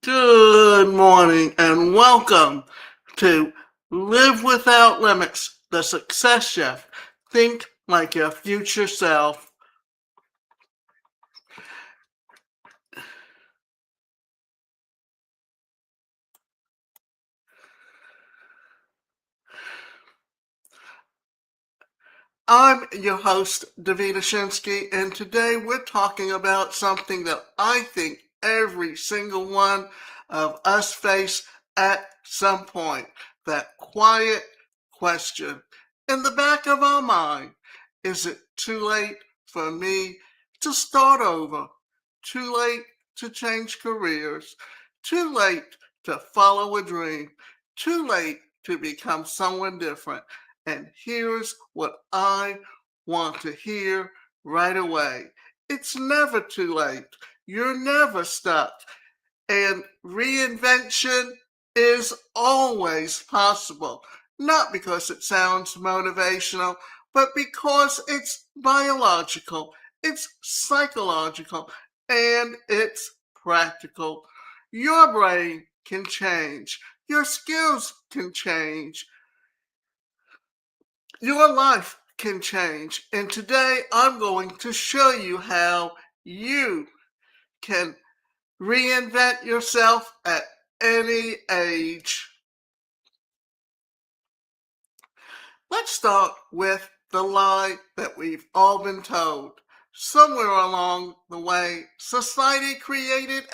Good morning and welcome to Live Without Limits, the Success Chef. Think like your future self. I'm your host, Davina Shinsky, and today we're talking about something that I think every single one of us face at some point. That quiet question in the back of our mind. Is it too late for me to start over? Too late to change careers? Too late to follow a dream? Too late to become someone different? And here's what I want to hear right away. It's never too late. You're never stuck. And reinvention is always possible. Not because it sounds motivational, but because it's biological, it's psychological, and it's practical. Your brain can change. Your skills can change. Your life can change. And today I'm going to show you how you can reinvent yourself at any age. Let's start with the lie that we've all been told. Somewhere along the way, society created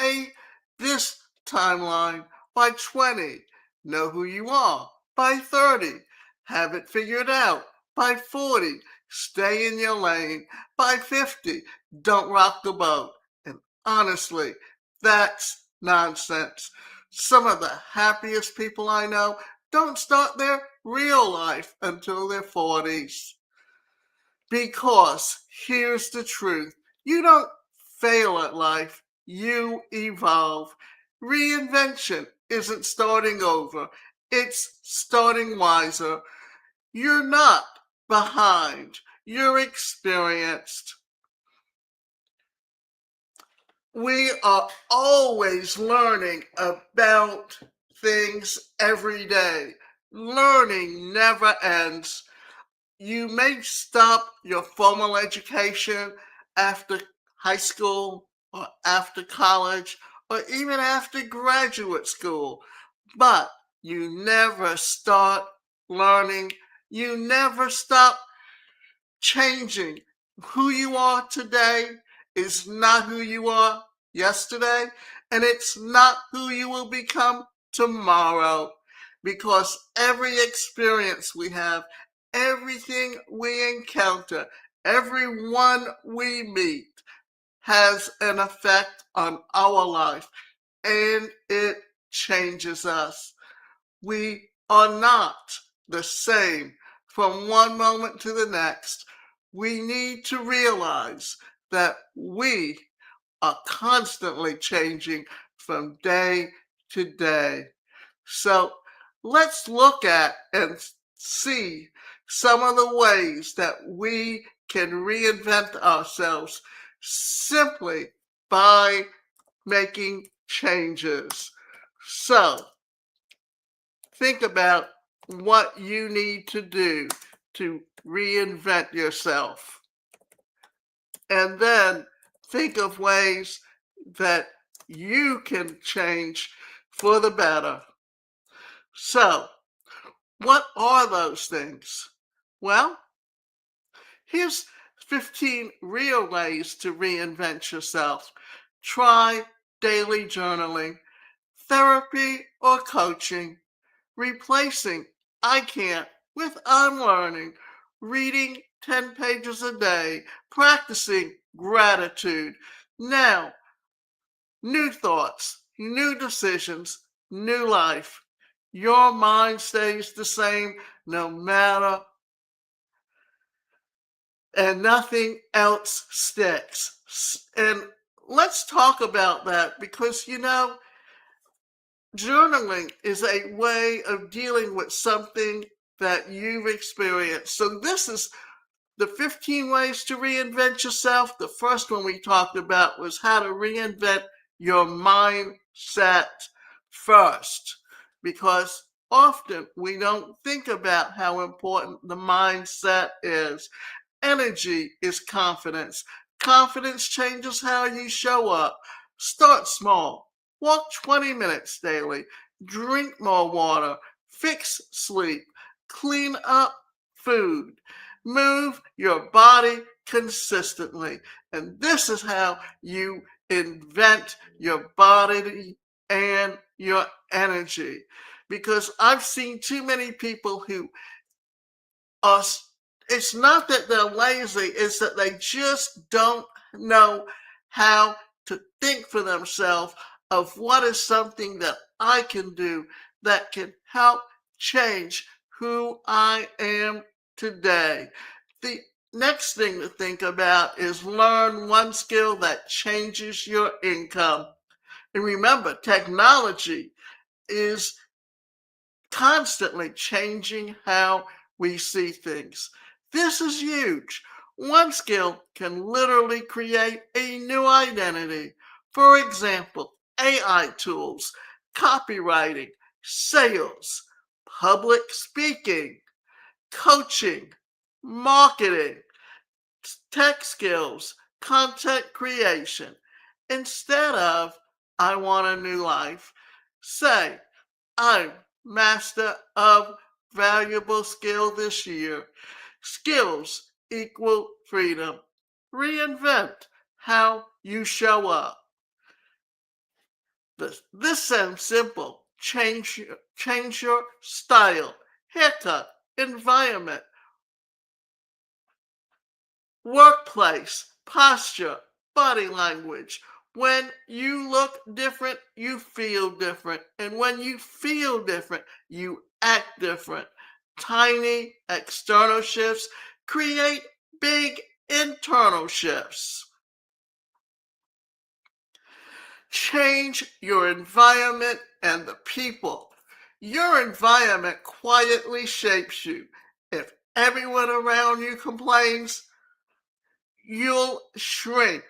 this timeline. By 20, know who you are. By 30, have it figured out. By 40, stay in your lane. By 50, don't rock the boat. And honestly, that's nonsense. Some of the happiest people I know don't start their real life until their 40s. Because here's the truth, you don't fail at life, you evolve. Reinvention isn't starting over, it's starting wiser. You're not behind, you're experienced. We are always learning about things every day. Learning never ends. You may stop your formal education after high school or after college or even after graduate school, but you never start learning. You never stop changing. Who you are today is not who you are yesterday, and it's not who you will become tomorrow. Because every experience we have, everything we encounter, everyone we meet has an effect on our life, and it changes us. We are not the same from one moment to the next. We need to realize that we are constantly changing from day to day. So let's look at and see some of the ways that we can reinvent ourselves simply by making changes. So think about what you need to do to reinvent yourself. And then think of ways that you can change for the better. So, what are those things? Well, here's 15 real ways to reinvent yourself. Try daily journaling, therapy or coaching, replacing I can't with I'm learning, reading 10 pages a day, practicing gratitude. Now, new thoughts, new decisions, new life. Your mind stays the same no matter, and nothing else sticks. And let's talk about that because, journaling is a way of dealing with something that you've experienced. So, this is the 15 ways to reinvent yourself. The first one we talked about was how to reinvent your mindset first, because often we don't think about how important the mindset is. Energy is confidence. Confidence changes how you show up. Start small. Walk 20 minutes daily. Drink more water. Fix sleep. Clean up food. Move your body consistently. And this is how you invent your body and your energy. Because I've seen too many people who are, it's not that they're lazy, it's that they just don't know how to think for themselves of what is something that I can do that can help change who I am today. The next thing to think about is learn one skill that changes your income. And remember, technology is constantly changing how we see things. This is huge. One skill can literally create a new identity. For example, AI tools, copywriting, sales, public speaking, coaching, marketing, tech skills, content creation. Instead of, I want a new life, say, I'm master of valuable skill this year. Skills equal freedom. Reinvent how you show up. This sounds simple. Change your style, haircut, environment, workplace, posture, body language. When you look different, you feel different. And when you feel different, you act different. Tiny external shifts create big internal shifts. Change your environment and the people. Your environment quietly shapes you. If everyone around you complains, you'll shrink.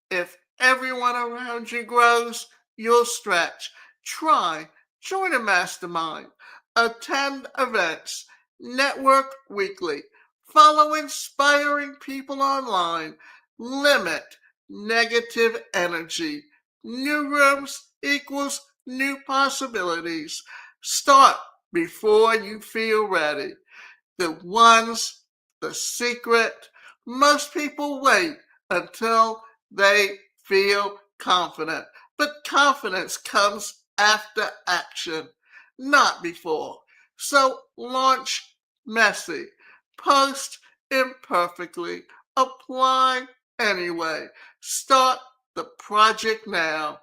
If everyone around you grows, you'll stretch. Try, join a mastermind, attend events, network weekly, follow inspiring people online, limit negative energy. New rooms equals new possibilities. Start before you feel ready. The secret, most people wait until they feel confident. But confidence comes after action, not before. So launch messy, post imperfectly, apply anyway. Start the project now.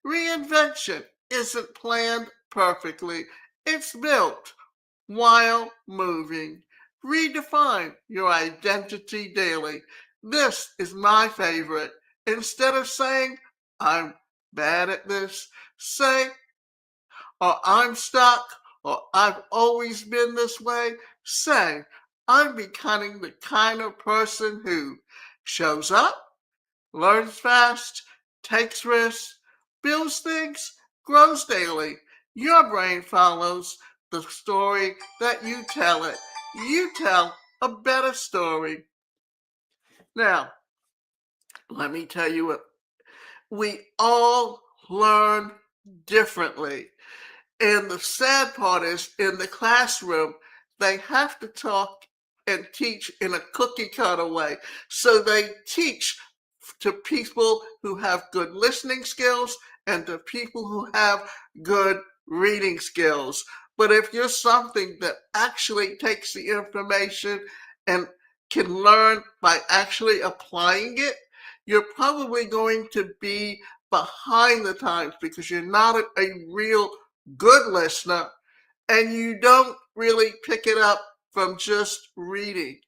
Reinvention isn't planned perfectly, it's built while moving. Redefine your identity daily. This is my favorite. Instead of saying, I'm bad at this, say, or I'm stuck, or I've always been this way. Say, I'm becoming the kind of person who shows up, learns fast, takes risks, builds things, grows daily. Your brain follows the story that you tell it. You tell a better story. Now, let me tell you what we all learn differently. And the sad part is in the classroom, they have to talk and teach in a cookie cutter way. So they teach to people who have good listening skills and to people who have good reading skills. But if you're something that actually takes the information and can learn by actually applying it, you're probably going to be behind the times because you're not a real good listener and you don't really pick it up from just reading.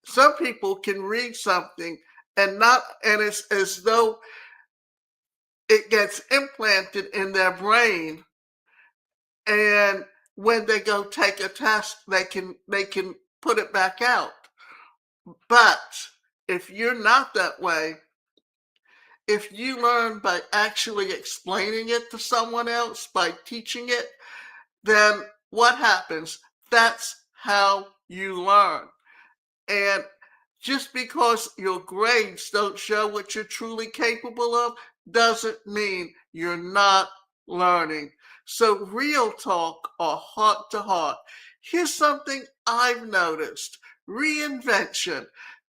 Some people can read something and it's as though it gets implanted in their brain, and when they go take a test they can put it back out. But if you're not that way, if you learn by actually explaining it to someone else, by teaching it, then what happens? That's how you learn. And just because your grades don't show what you're truly capable of doesn't mean you're not learning. So, real talk or heart to heart. Here's something I've noticed: reinvention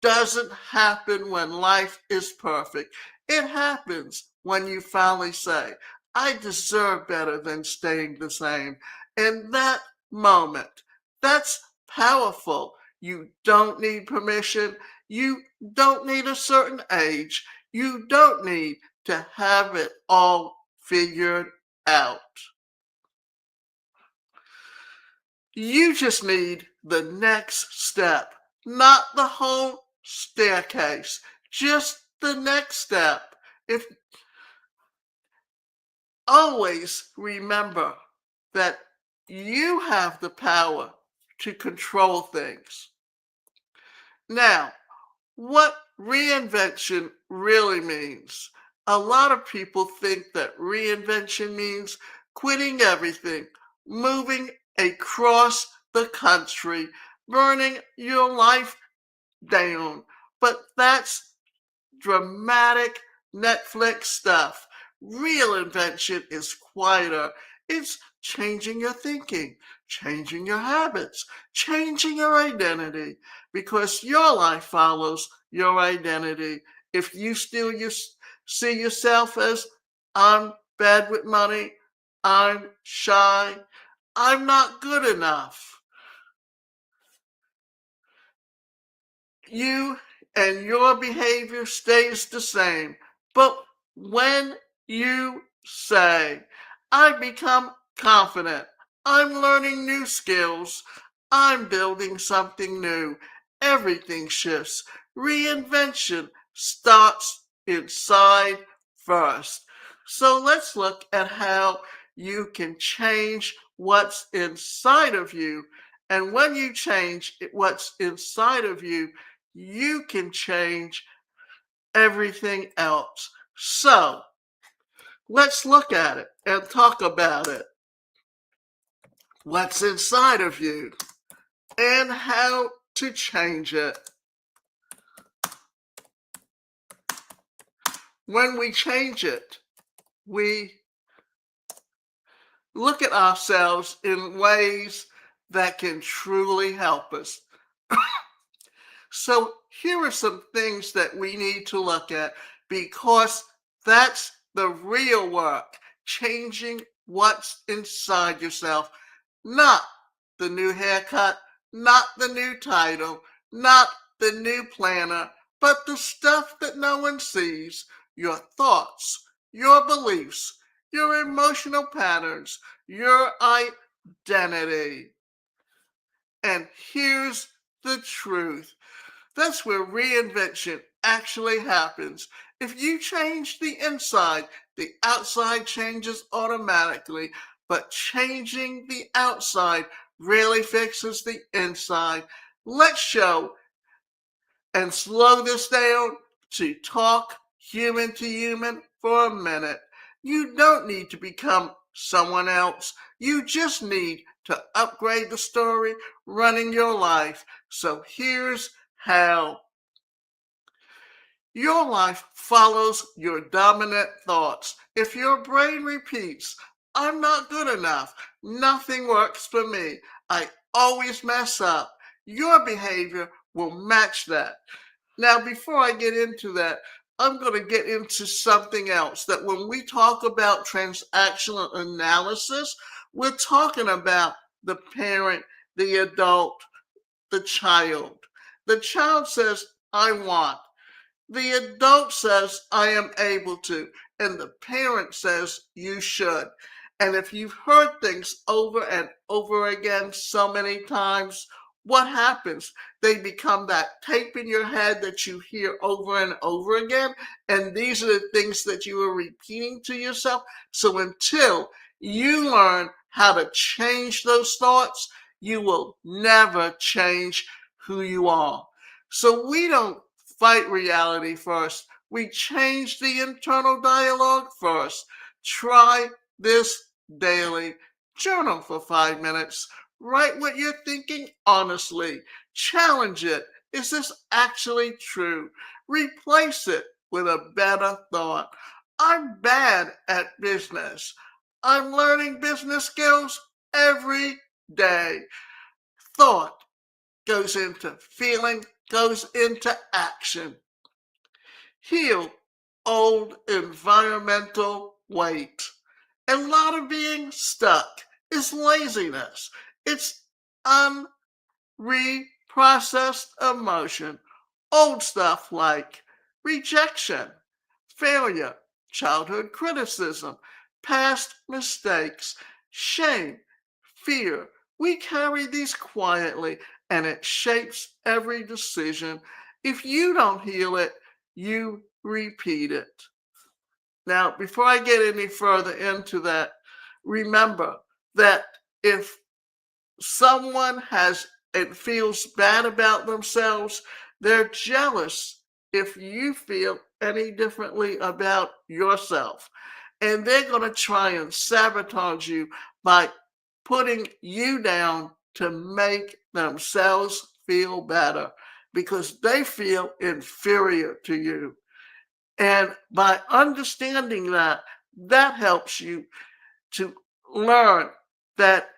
doesn't happen when life is perfect. It happens when you finally say, I deserve better than staying the same. In that moment, that's powerful. You don't need permission. You don't need a certain age. You don't need to have it all figured out. You just need the next step, not the whole staircase, just the next step. If always remember that you have the power to control things. Now, what reinvention really means. A lot of people think that reinvention means quitting everything, moving across the country, burning your life down. But that's dramatic Netflix stuff. Real invention is quieter. It's changing your thinking, changing your habits, changing your identity, because your life follows your identity. If you still see yourself as, I'm bad with money, I'm shy, I'm not good enough, you and your behavior stays the same. But when you say, I become confident, I'm learning new skills, I'm building something new, everything shifts. Reinvention starts inside first. So let's look at how you can change what's inside of you. And when you change what's inside of you, you can change everything else. So let's look at it and talk about it. What's inside of you and how to change it. When we change it, we look at ourselves in ways that can truly help us. So here are some things that we need to look at, because that's the real work, changing what's inside yourself, not the new haircut, not the new title, not the new planner, but the stuff that no one sees: your thoughts, your beliefs, your emotional patterns, your identity. And here's the truth. That's where reinvention actually happens. If you change the inside, the outside changes automatically. But changing the outside really fixes the inside. Let's show and slow this down to talk human to human for a minute. You don't need to become someone else. You just need to upgrade the story running your life. So here's how. Your life follows your dominant thoughts. If your brain repeats, I'm not good enough, nothing works for me, I always mess up, your behavior will match that. Now, before I get into that, I'm going to get into something else. That when we talk about transactional analysis, we're talking about the parent, the adult, the child. The child says, I want. The adult says, I am able to. And the parent says, you should. And if you've heard things over and over again so many times, what happens? They become that tape in your head that you hear over and over again. And these are the things that you are repeating to yourself. So until you learn how to change those thoughts, you will never change who you are. So we don't fight reality first. We change the internal dialogue first. Try this daily. Journal for 5 minutes. Write what you're thinking honestly. Challenge it. Is this actually true? Replace it with a better thought. I'm bad at business. I'm learning business skills every day. Thought goes into feeling, goes into action. Heal old environmental weight. A lot of being stuck is laziness. It's unreprocessed emotion. Old stuff like rejection, failure, childhood criticism, past mistakes, shame, fear. We carry these quietly and it shapes every decision. If you don't heal it, you repeat it. Now, before I get any further into that, remember that if someone has and feels bad about themselves, they're jealous if you feel any differently about yourself. And they're going to try and sabotage you by putting you down to make themselves feel better because they feel inferior to you. And by understanding that, that helps you to learn that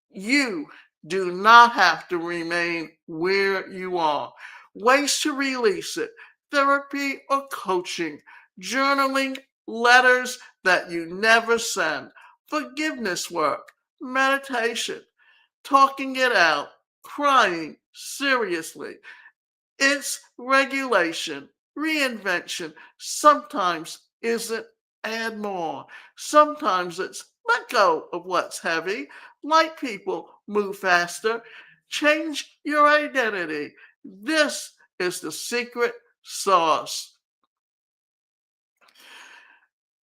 you do not have to remain where you are. Ways to release it: therapy or coaching, journaling, letters that you never send, forgiveness work, meditation, talking it out, crying seriously. It's regulation, reinvention. Sometimes isn't add more. Sometimes it's let go of what's heavy. Light people move faster. Change your identity. This is the secret sauce.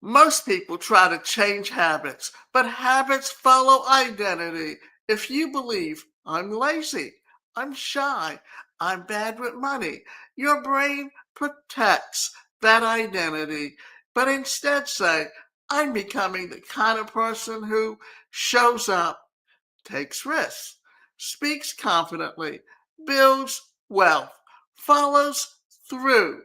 Most people try to change habits, but habits follow identity. If you believe, I'm lazy, I'm shy, I'm bad with money, your brain protects that identity. But instead say, I'm becoming the kind of person who shows up, takes risks, speaks confidently, builds wealth, follows through,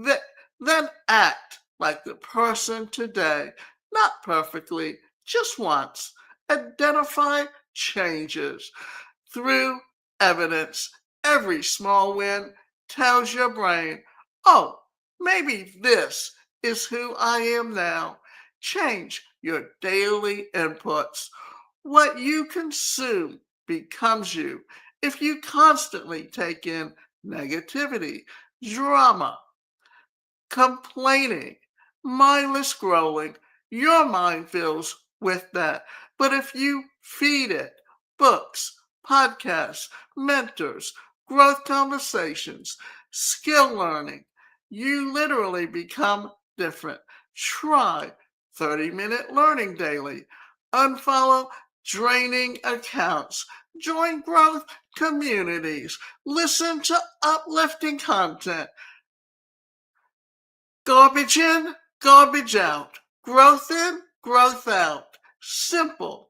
th- then act like the person today, not perfectly, just once. Identify changes through evidence. Every small win tells your brain, oh, maybe this is who I am now. Change your daily inputs. What you consume becomes you. If you constantly take in negativity, drama, complaining, mindless scrolling, your mind fills with that. But if you feed it books, podcasts, mentors, growth conversations, skill learning, you literally become different. Try 30-minute learning daily. Unfollow draining accounts. Join growth communities. Listen to uplifting content. Garbage in, garbage out. Growth in, growth out. Simple.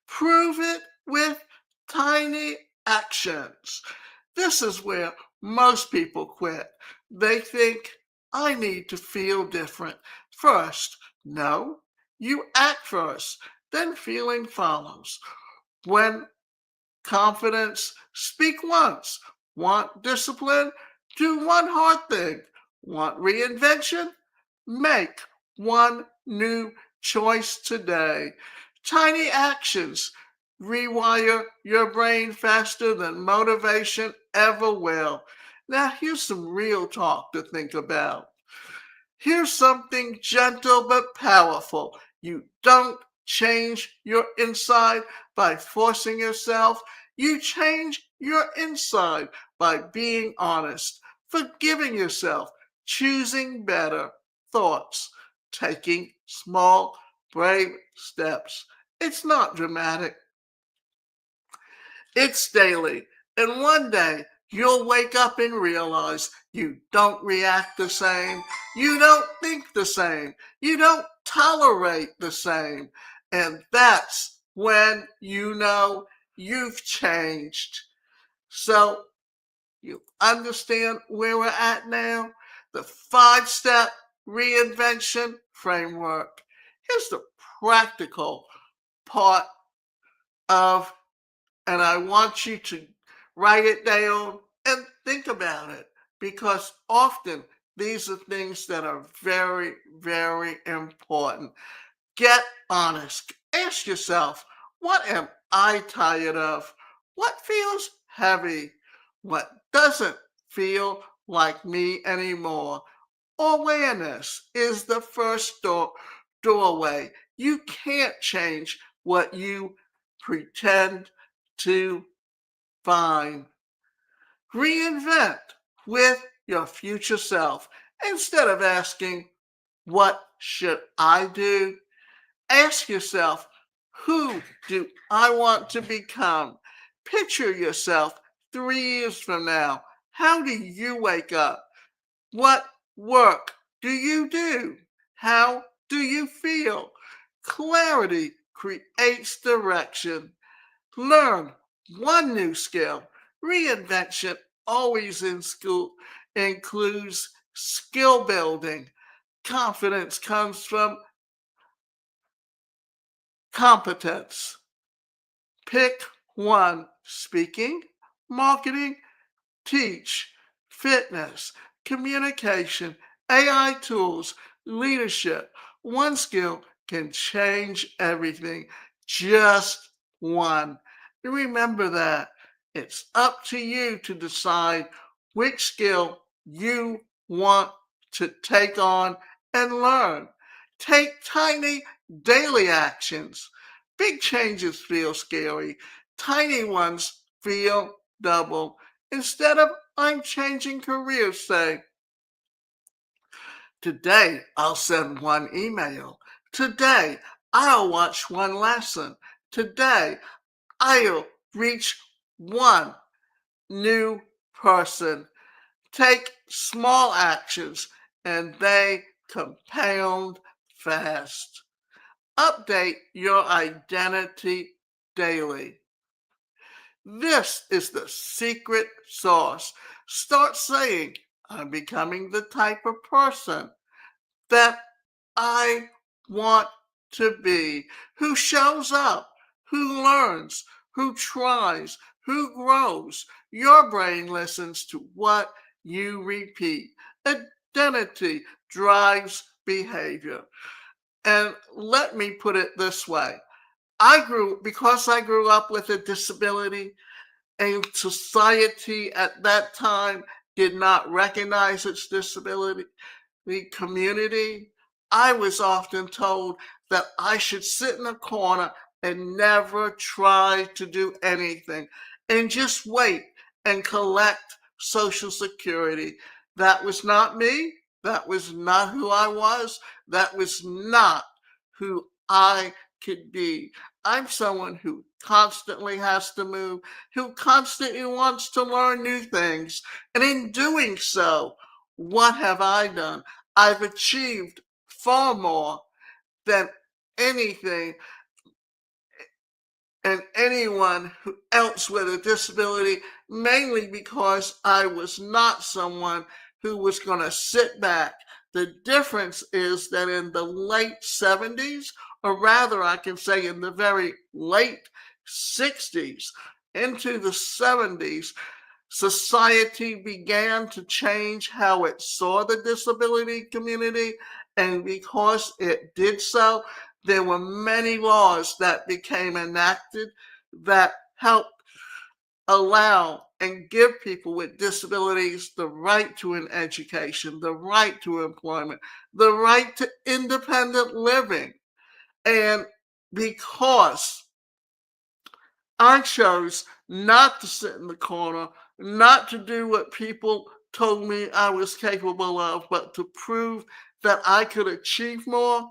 Prove it with tiny actions. This is where most people quit. They think, I need to feel different. First, no, you act first, then feeling follows. When confidence, speak once. Want discipline? Do one hard thing. Want reinvention? Make one new choice today. Tiny actions rewire your brain faster than motivation ever will. Now, here's some real talk to think about. Here's something gentle but powerful. You don't change your inside by forcing yourself. You change your inside by being honest, forgiving yourself, choosing better thoughts, taking small, brave steps. It's not dramatic, it's daily. And one day You'll wake up and realize you don't react the same, you don't think the same, you don't tolerate the same. And that's when you know you've changed. So you understand where we're at now? The 5-step reinvention framework. Here's the practical part of, and I want you to write it down and think about it, because often these are things that are very, very important. Get honest. Ask yourself, what am I tired of? What feels heavy? What doesn't feel like me anymore? Awareness is the first doorway. You can't change what you pretend to find. Reinvent with your future self. Instead of asking, what should I do? Ask yourself, who do I want to become? Picture yourself 3 years from now. How do you wake up? What work do you do? How do you feel? Clarity creates direction. Learn one new skill. Reinvention always in school includes skill building. Confidence comes from competence. Pick one: speaking, marketing, teach, fitness, communication, AI tools, leadership. One skill can change everything. Just one. Remember that. It's up to you to decide which skill you want to take on and learn. Take tiny daily actions. Big changes feel scary. Tiny ones feel double. Instead of I'm changing careers, say, today I'll send one email. Today I'll watch one lesson. Today I'll reach one new person. Take small actions and they compound fast. Update your identity daily. This is the secret sauce. Start saying, I'm becoming the type of person that I want to be, who shows up, who learns, who tries, who grows. Your brain listens to what you repeat. Identity drives behavior. And let me put it this way. Because I grew up with a disability, and society at that time did not recognize its disability, the community, I was often told that I should sit in a corner and never try to do anything and just wait and collect Social Security. That was not me. That was not who I was. That was not who I could be. I'm someone who constantly has to move, who constantly wants to learn new things. And in doing so, what have I done? I've achieved far more than anything and anyone else with a disability, mainly because I was not someone who was going to sit back. The difference is that in the late 70s, or rather, I can say in the very late 60s into the 70s, society began to change how it saw the disability community. And because it did so, there were many laws that became enacted that helped allow and give people with disabilities the right to an education, the right to employment, the right to independent living. And because I chose not to sit in the corner, not to do what people told me I was capable of, but to prove that I could achieve more,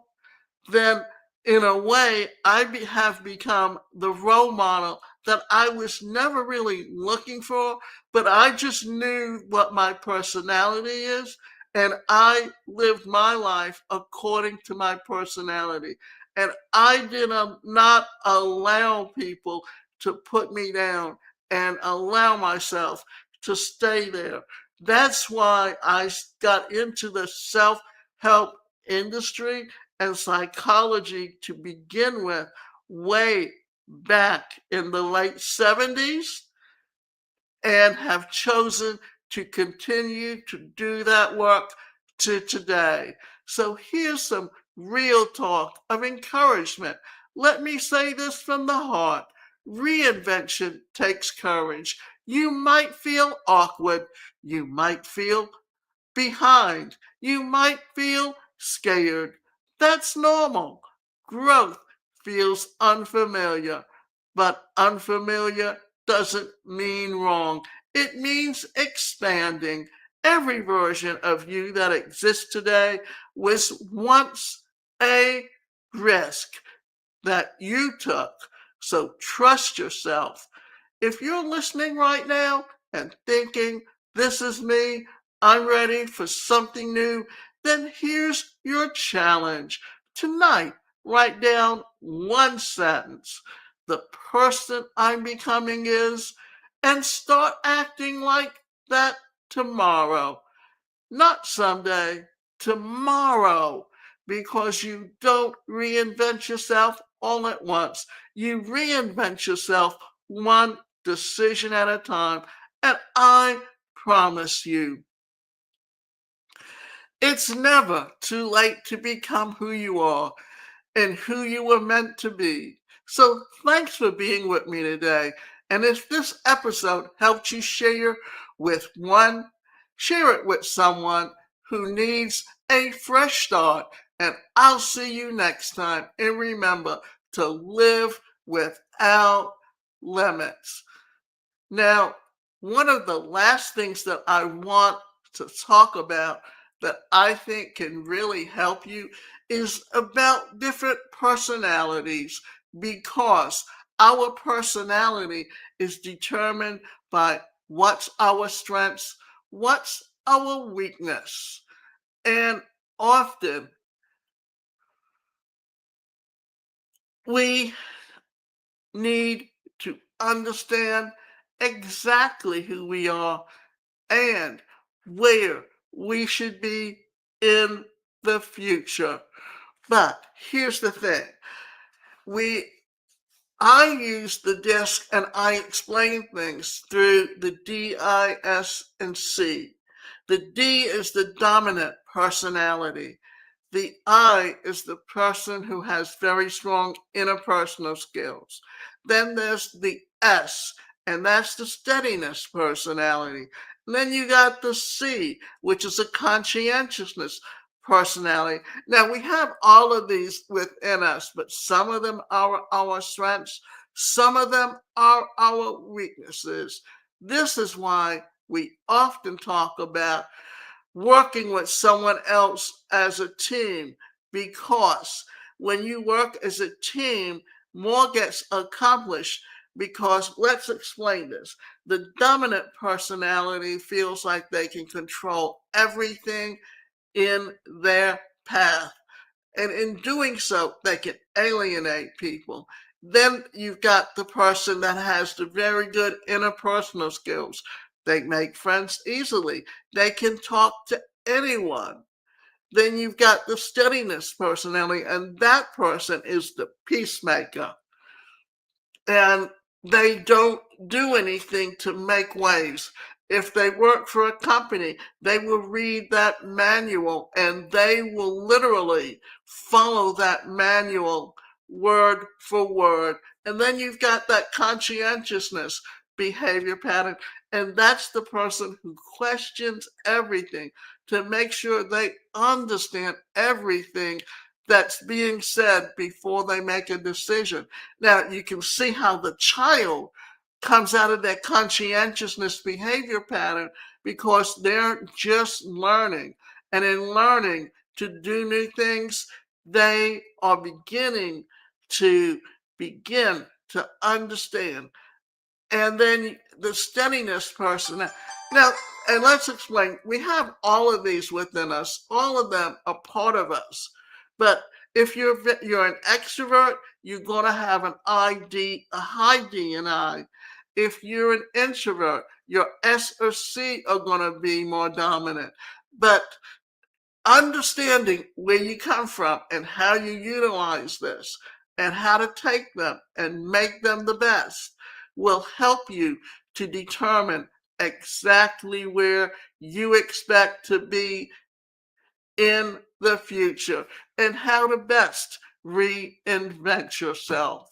then in a way, have become the role model that I was never really looking for, but I just knew what my personality is, and I lived my life according to my personality. And I did not allow people to put me down and allow myself to stay there. That's why I got into the self help industry and psychology to begin with, way back in the late 70s, and have chosen to continue to do that work to today. So here's some real talk of encouragement. Let me say this from the heart. Reinvention takes courage. You might feel awkward. You might feel behind. You might feel scared. That's normal. Growth feels unfamiliar, but unfamiliar doesn't mean wrong. It means expanding. Every version of you that exists today was once a risk that you took. So trust yourself. If you're listening right now and thinking, this is me, I'm ready for something new, then here's your challenge. Tonight, write down one sentence. The person I'm becoming is, and start acting like that tomorrow. Not someday, tomorrow, because you don't reinvent yourself all at once. You reinvent yourself one decision at a time. And I promise you, it's never too late to become who you are and who you were meant to be. So thanks for being with me today. And if this episode helped you share it with someone who needs a fresh start. And I'll see you next time. And remember to live without limits. Now, one of the last things that I want to talk about that I think can really help you is about different personalities, because our personality is determined by what's our strengths, what's our weakness. And often we need to understand exactly who we are and where we should be in the future. But here's the thing. We I use the disc and I explain things through the D, I, S, and C. The D is the dominant personality. The I is the person who has very strong interpersonal skills. Then there's the S, and that's the steadiness personality. And then you got the C, which is a conscientiousness personality. Now we have all of these within us, but some of them are our strengths, some of them are our weaknesses. This is why we often talk about working with someone else as a team, because when you work as a team, more gets accomplished. Because let's explain this. The dominant personality feels like they can control everything in their path. And in doing so, they can alienate people. Then you've got the person that has the very good interpersonal skills. They make friends easily. They can talk to anyone. Then you've got the steadiness personality, and that person is the peacemaker. And they don't do anything to make waves. If they work for a company, they will read that manual and they will literally follow that manual word for word. And then you've got that conscientiousness behavior pattern, and that's the person who questions everything to make sure they understand everything that's being said before they make a decision. Now, you can see how the child comes out of that conscientiousness behavior pattern because they're just learning. And in learning to do new things, they are beginning to understand and then the steadiness person. Now, and let's explain. We have all of these within us. All of them are part of us. But if you're an extrovert, you're going to have an ID, a high D and I. If you're an introvert, your S or C are going to be more dominant. But understanding where you come from and how you utilize this and how to take them and make them the best will help you to determine exactly where you expect to be in the future and how to best reinvent yourself.